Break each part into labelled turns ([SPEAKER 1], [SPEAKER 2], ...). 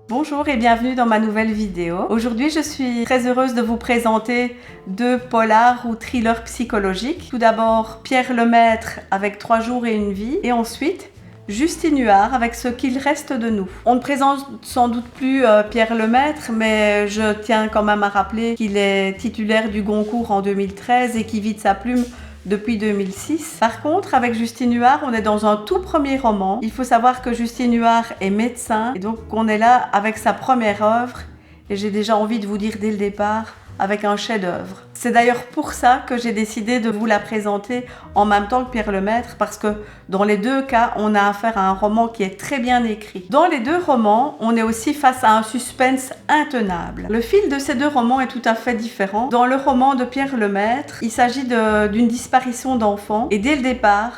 [SPEAKER 1] Bonjour et bienvenue dans ma nouvelle vidéo. Aujourd'hui, je suis très heureuse de vous présenter deux polars ou thrillers psychologiques. Tout d'abord, Pierre Lemaître avec 3 jours et une vie, et ensuite Justine Huard avec Ce qu'il reste de nous. On ne présente sans doute plus Pierre Lemaître, mais je tiens quand même à rappeler qu'il est titulaire du Goncourt en 2013 et qu'il vit de sa plume depuis 2006. Par contre, avec Justine Huard, on est dans un tout premier roman. Il faut savoir que Justine Huard est médecin et donc on est là avec sa première œuvre, et j'ai déjà envie de vous dire dès le départ, avec un chef-d'œuvre. C'est d'ailleurs pour ça que j'ai décidé de vous la présenter en même temps que Pierre Lemaître, parce que dans les deux cas, on a affaire à un roman qui est très bien écrit. Dans les deux romans, on est aussi face à un suspense intenable. Le fil de ces deux romans est tout à fait différent. Dans le roman de Pierre Lemaître, il s'agit d'une disparition d'enfants, et dès le départ,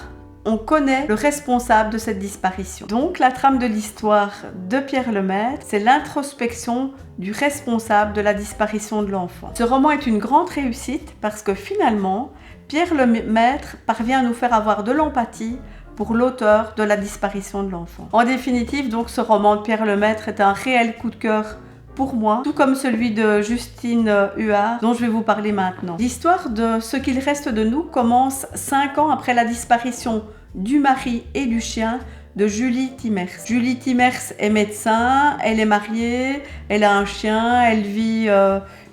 [SPEAKER 1] on connaît le responsable de cette disparition. Donc la trame de l'histoire de Pierre Lemaître, c'est l'introspection du responsable de la disparition de l'enfant. Ce roman est une grande réussite parce que finalement, Pierre Lemaître parvient à nous faire avoir de l'empathie pour l'auteur de la disparition de l'enfant. En définitive, donc, ce roman de Pierre Lemaître est un réel coup de cœur pour moi, tout comme celui de Justine Huard, dont je vais vous parler maintenant. L'histoire de Ce qu'il reste de nous commence 5 ans après la disparition du mari et du chien de Julie Timmers. Julie Timmers est médecin, elle est mariée, elle a un chien, elle vit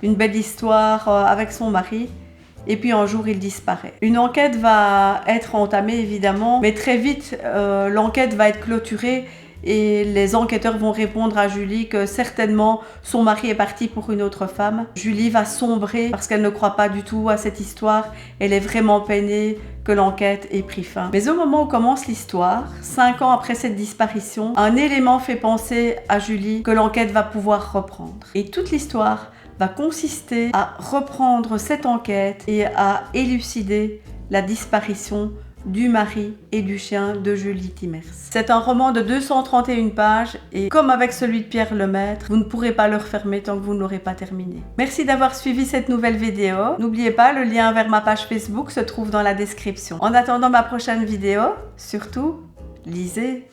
[SPEAKER 1] une belle histoire avec son mari. Et puis un jour, il disparaît. Une enquête va être entamée évidemment, mais très vite, l'enquête va être clôturée. Et les enquêteurs vont répondre à Julie que certainement son mari est parti pour une autre femme. Julie va sombrer parce qu'elle ne croit pas du tout à cette histoire. Elle est vraiment peinée que l'enquête ait pris fin. Mais au moment où commence l'histoire, 5 ans après cette disparition, un élément fait penser à Julie que l'enquête va pouvoir reprendre. Et toute l'histoire va consister à reprendre cette enquête et à élucider la disparition du mari et du chien de Julie Timmers. C'est un roman de 231 pages et comme avec celui de Pierre Lemaître, vous ne pourrez pas le refermer tant que vous ne l'aurez pas terminé. Merci d'avoir suivi cette nouvelle vidéo. N'oubliez pas, le lien vers ma page Facebook se trouve dans la description. En attendant ma prochaine vidéo, surtout, lisez.